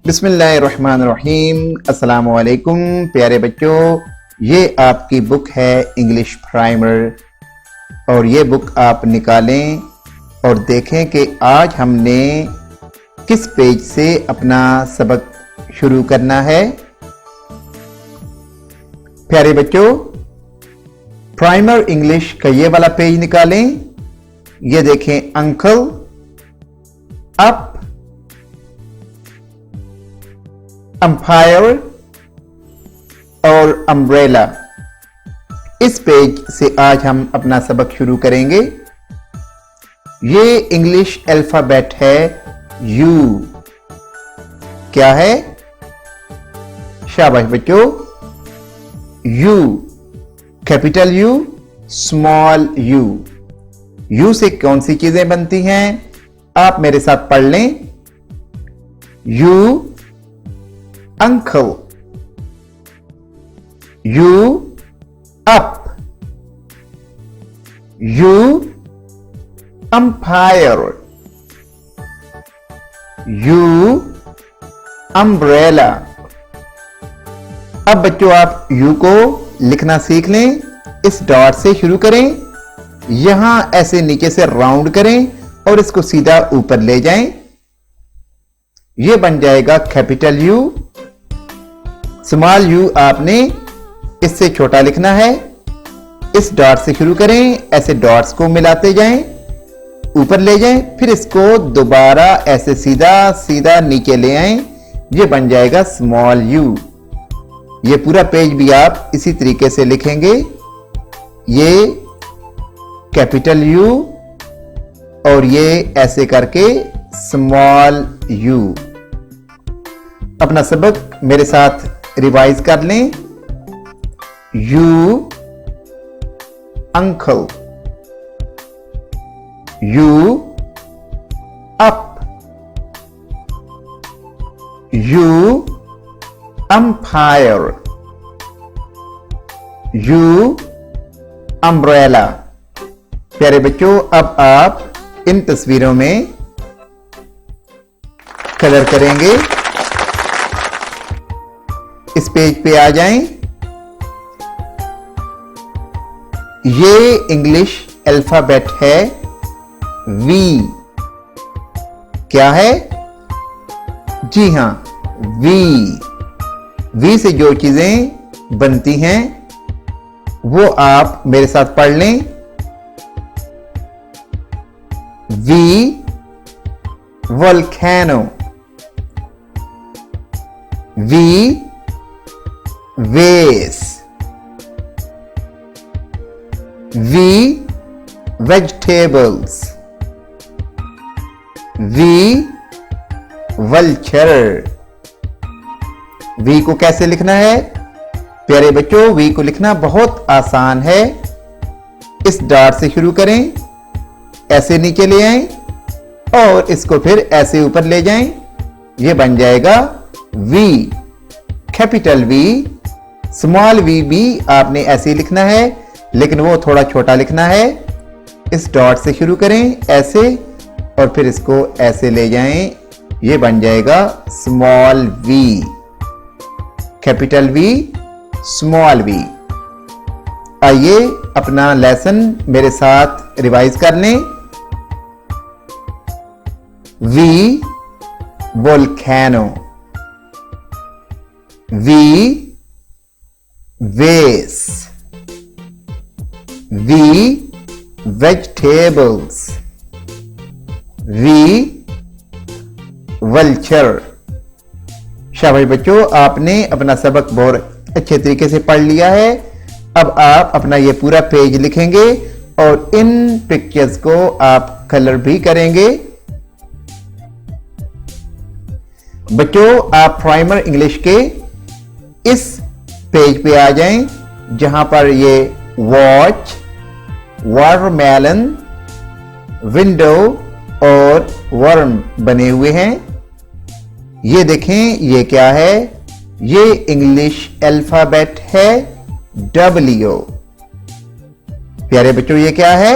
बिस्मिल्लाहिर्रहमानिर्रहीम। अस्सलाम वालेकुम प्यारे बच्चों, ये आपकी बुक है इंग्लिश प्राइमर और ये बुक आप निकालें और देखें कि आज हमने किस पेज से अपना सबक शुरू करना है। प्यारे बच्चों, प्राइमर इंग्लिश का ये वाला पेज निकालें। ये देखें, अंकल, अप, अंपायर और अम्ब्रेला। इस पेज से आज हम अपना सबक शुरू करेंगे। ये इंग्लिश अल्फाबेट है यू। क्या है? शाबाश बच्चों, you, capital you, small you. You से कौन सी चीजें बनती हैं? आप मेरे साथ पढ़ लें। You, uncle, you, up, you, umpire, you, umbrella. अब बच्चों आप यू को लिखना सीख लें। इस डॉट से शुरू करें, यहां ऐसे नीचे से राउंड करें और इसको सीधा ऊपर ले जाएं। यह बन जाएगा कैपिटल यू। स्मॉल यू आपने इससे छोटा लिखना है। इस डॉट से शुरू करें, ऐसे डॉट्स को मिलाते जाएं, ऊपर ले जाएं, फिर इसको दोबारा ऐसे सीधा सीधा नीचे ले आएं। ये बन जाएगा स्मॉल यू। ये पूरा पेज भी आप इसी तरीके से लिखेंगे। ये कैपिटल यू और ये ऐसे करके स्मॉल यू। अपना सबक मेरे साथ रिवाइज कर लें। You, uncle, you, up, you, umpire, you, umbrella. प्यारे बच्चों, अब आप इन तस्वीरों में कलर करेंगे। इस पेज पे आ जाएं। ये इंग्लिश अल्फाबेट है वी। क्या है? जी हां, वी। वी से जो चीजें बनती हैं वो आप मेरे साथ पढ़ लें। V, volcano, V, vase, V, vegetables, V, vulture. V को कैसे लिखना है? प्यारे बच्चों, वी को लिखना बहुत आसान है। इस डॉट से शुरू करें, ऐसे नीचे ले आएं और इसको फिर ऐसे ऊपर ले जाएं। यह बन जाएगा V, capital V. Small V भी आपने ऐसे ही लिखना है, लेकिन वो थोड़ा छोटा लिखना है। इस डॉट से शुरू करें ऐसे और फिर इसको ऐसे ले जाएं। ये बन जाएगा small V, capital V, small V. आइए अपना लेसन मेरे साथ रिवाइज कर लें। V, volcano, V, vase, V, vegetables, V, vulture. शाबाश बच्चों, आपने अपना सबक बहुत अच्छे तरीके से पढ़ लिया है। अब आप अपना ये पूरा पेज लिखेंगे और इन पिक्चर्स को आप कलर भी करेंगे। बच्चों, आप प्राइमर इंग्लिश के इस पेज पे आ जाएं जहां पर ये वॉच, वाटरमेलन, विंडो और वर्म बने हुए हैं। ये देखें, ये क्या है? ये इंग्लिश अल्फाबेट है W। प्यारे बच्चों, ये क्या है?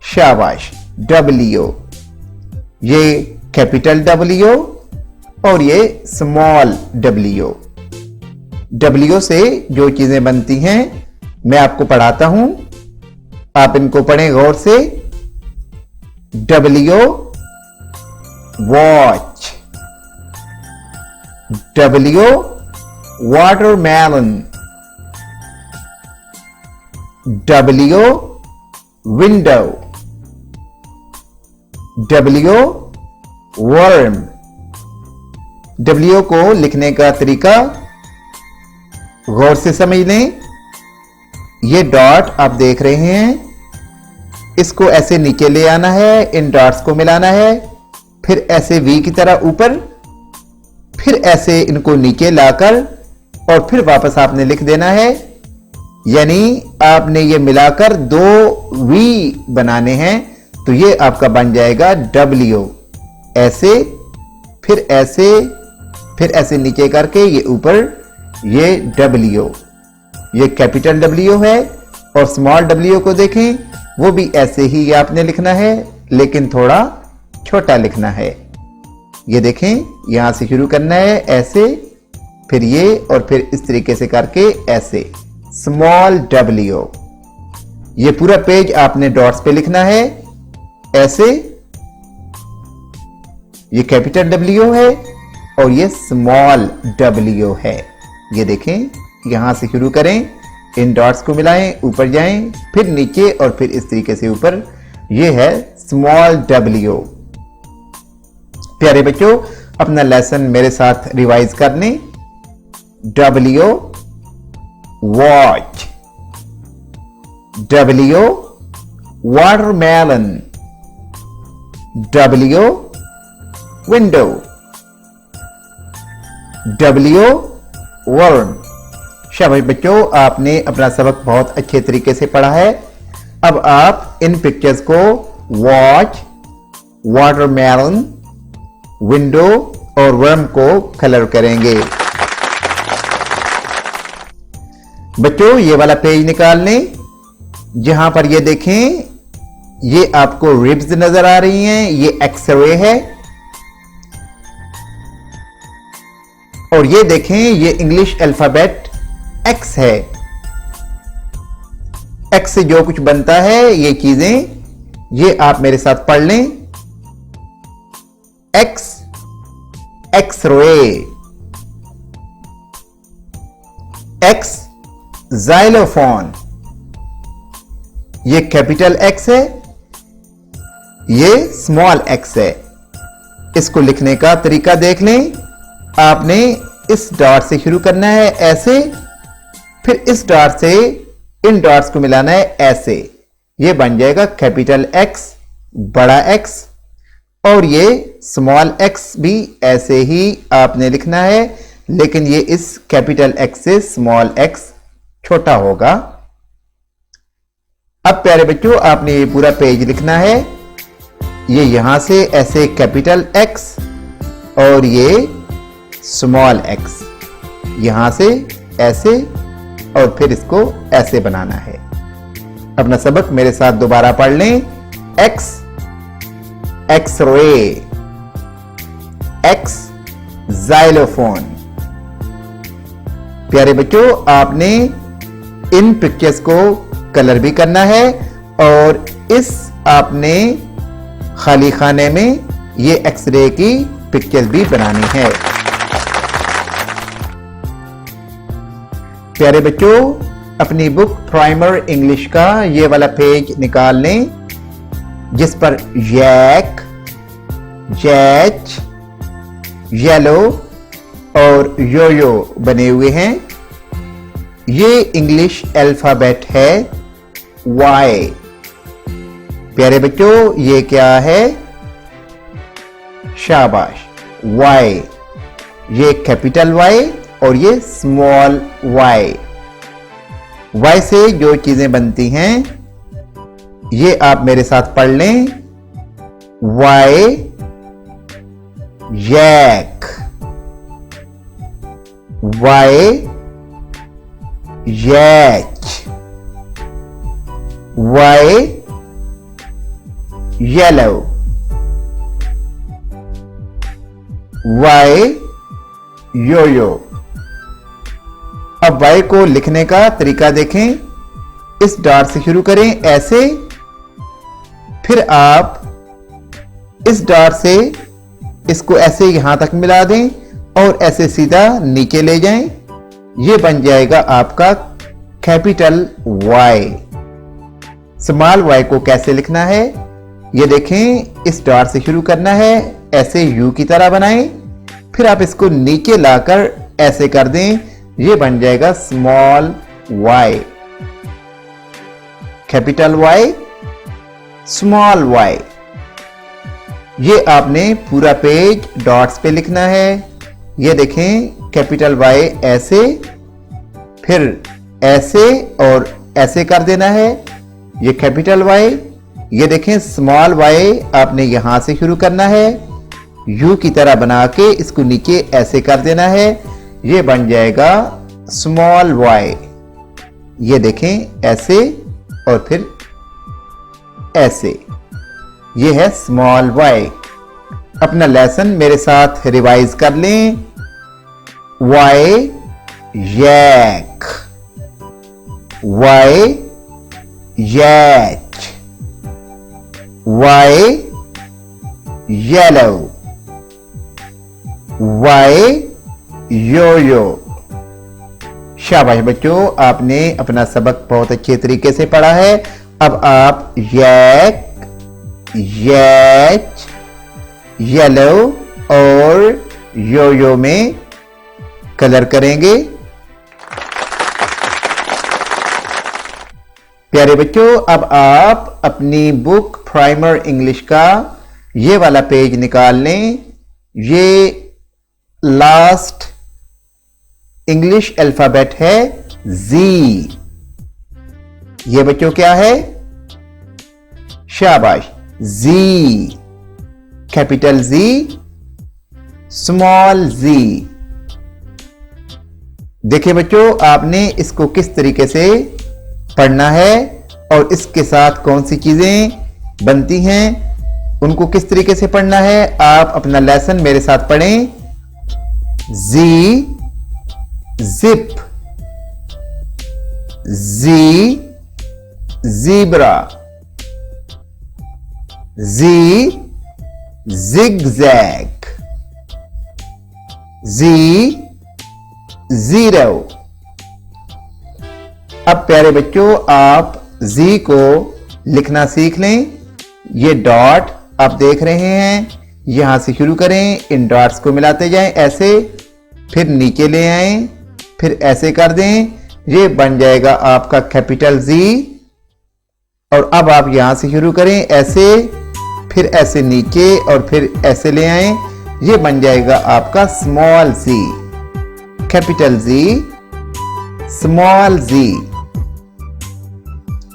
शाबाश, W। ये कैपिटल W, और ये स्मॉल W। W से जो चीजें बनती हैं मैं आपको पढ़ाता हूं, आप इनको पढ़ें गौर से। W watch, W watermelon, W window, W worm. W को लिखने का तरीका गौर से समझ लें। ये डॉट आप देख रहे हैं, इसको ऐसे नीचे ले आना है, इन डॉट्स को मिलाना है, फिर ऐसे वी की तरह ऊपर, फिर ऐसे इनको नीचे लाकर और फिर वापस आपने लिख देना है। यानी आपने ये मिलाकर 2 वी बनाने हैं, तो ये आपका बन जाएगा W। ऐसे फिर ऐसे फिर ऐसे नीचे करके ये ऊपर, ये W, ये कैपिटल W है। और स्मॉल W को देखें, वो भी ऐसे ही आपने लिखना है, लेकिन थोड़ा छोटा लिखना है। ये देखें, यहां से शुरू करना है ऐसे, फिर ये, और फिर इस तरीके से करके ऐसे स्मॉल W। ये पूरा पेज आपने डॉट्स पे लिखना है ऐसे। ये कैपिटल W है और ये स्मॉल W है। ये देखें, यहां से शुरू करें, इन डॉट्स को मिलाएं, ऊपर जाएं, फिर नीचे और फिर इस तरीके से ऊपर। ये है स्मॉल W। प्यारे बच्चों, अपना लेसन मेरे साथ रिवाइज कर लें। W watch, W watermelon, W window, W worm. शाबाश बच्चों, आपने अपना सबक बहुत अच्छे तरीके से पढ़ा है। अब आप इन पिक्चर्स को वॉच, वाटरमेलन, विंडो और वर्म को कलर करेंगे। बच्चों, ये वाला पेज निकाल लें। जहां पर ये देखें, ये आपको रिब्स नजर आ रही हैं, ये एक्सरे है। और ये देखें, ये इंग्लिश अल्फाबेट X है। X से जो कुछ बनता है, ये चीजें, ये आप मेरे साथ पढ़ लें। X एक्सरे, X जाइलोफोन, ये कैपिटल X है, ये स्मॉल x है। इसको लिखने का तरीका देख लें। आपने इस डॉट से शुरू करना है ऐसे, फिर इस डॉट से इन डॉट्स को मिलाना है ऐसे। ये बन जाएगा कैपिटल X, बड़ा X, और ये स्मॉल x भी ऐसे ही आपने लिखना है, लेकिन ये इस कैपिटल X से स्मॉल x छोटा होगा। अब प्यारे बच्चों, आपने ये पूरा पेज लिखना है। ये यहां से ऐसे कैपिटल X और ये स्मॉल x, यहां से ऐसे और फिर इसको ऐसे बनाना है। अपना सबक मेरे साथ दोबारा पढ़ लें। X X-ray, X xylophone. प्यारे बच्चों, आपने इन पिक्चर्स को कलर भी करना है और इस आपने खाली खाने में ये एक्सरे की पिक्चर्स भी बनानी है। प्यारे बच्चों, अपनी बुक प्राइमर इंग्लिश का ये वाला पेज निकाल लें, जिस पर जैक, जैच, येलो और योयो बने हुए हैं। ये इंग्लिश अल्फाबेट है Y। प्यारे बच्चों, ये क्या है? शाबाश, Y। ये कैपिटल Y और ये स्मॉल y। Y से जो चीजें बनती हैं, ये आप मेरे साथ पढ़ लें। Y यैक, Y यैच, Y yellow, Y यो यो। अब Y को लिखने का तरीका देखें। इस डॉट से शुरू करें ऐसे, फिर आप इस डॉट से इसको ऐसे यहां तक मिला दें और ऐसे सीधा नीचे ले जाएं। ये बन जाएगा आपका कैपिटल Y। स्मॉल y को कैसे लिखना है ये देखें। इस डॉट से शुरू करना है, ऐसे U की तरह बनाएं, फिर आप इसको नीचे लाकर ऐसे कर दें, ये बन जाएगा small y। Capital Y, small y। ये आपने पूरा पेज डॉट्स पे लिखना है। ये देखें कैपिटल Y ऐसे, फिर ऐसे और ऐसे कर देना है, ये कैपिटल Y। ये देखें स्मॉल y आपने यहां से शुरू करना है, U की तरह बना के इसको नीचे ऐसे कर देना है, ये बन जाएगा स्मॉल y। ये देखें ऐसे और फिर ऐसे, ये है स्मॉल y। अपना लेसन मेरे साथ रिवाइज कर लें। Y yak, Y yatch, Y yellow, Y yo-yo। शाबाश बच्चों, आपने अपना सबक बहुत अच्छे तरीके से पढ़ा है। अब आप yak, yatch, येलो और यो-यो में कलर करेंगे। प्यारे बच्चों, अब आप अपनी बुक प्राइमर इंग्लिश का ये वाला पेज निकाल लें। ये लास्ट इंग्लिश अल्फाबेट है Z। ये बच्चों क्या है? शाबाश, Z। Capital Z, small z। देखिए बच्चों, आपने इसको किस तरीके से पढ़ना है और इसके साथ कौन सी चीजें बनती हैं उनको किस तरीके से पढ़ना है। आप अपना लेसन मेरे साथ पढ़ें। Z zip, Z zebra, Z zigzag, Z zero. अब प्यारे बच्चों, आप Z को लिखना सीख लें। ये डॉट आप देख रहे हैं, यहां से शुरू करें, इन डॉट्स को मिलाते जाएं ऐसे, फिर नीचे ले आएं, फिर ऐसे कर दें, ये बन जाएगा आपका कैपिटल Z। और अब आप यहां से शुरू करें ऐसे, फिर ऐसे नीचे और फिर ऐसे ले आएं, ये बन जाएगा आपका small z। Capital Z, small z।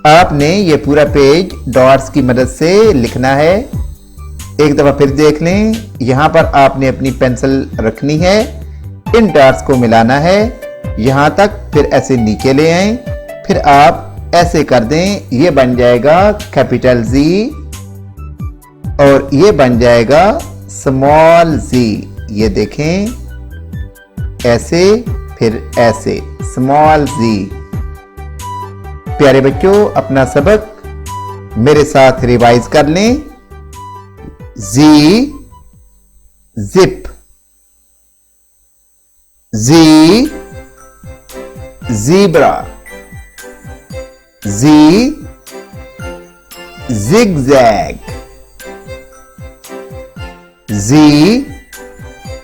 आपने ये पूरा पेज डॉट्स की मदद से लिखना है। एक दफा फिर देख लें, यहां पर आपने अपनी पेंसिल रखनी है, इन डॉट्स को मिलाना है यहां तक, फिर ऐसे नीचे ले आएं, फिर आप ऐसे कर दें, ये बन जाएगा कैपिटल Z और ये बन जाएगा स्मॉल z। ये देखें ऐसे, फिर ऐसे, स्मॉल z। प्यारे बच्चों, अपना सबक मेरे साथ रिवाइज कर लें। Z zip, Z zebra, Z zigzag, Z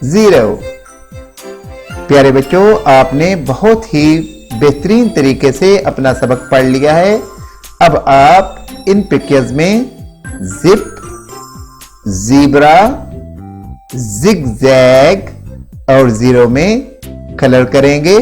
zero. प्यारे बच्चों, आपने बहुत ही बेहतरीन तरीके से अपना सबक पढ़ लिया है। अब आप इन पिक्चर्स में जिप, ज़ीब्रा, जिगजैग और ज़ीरो में कलर करेंगे।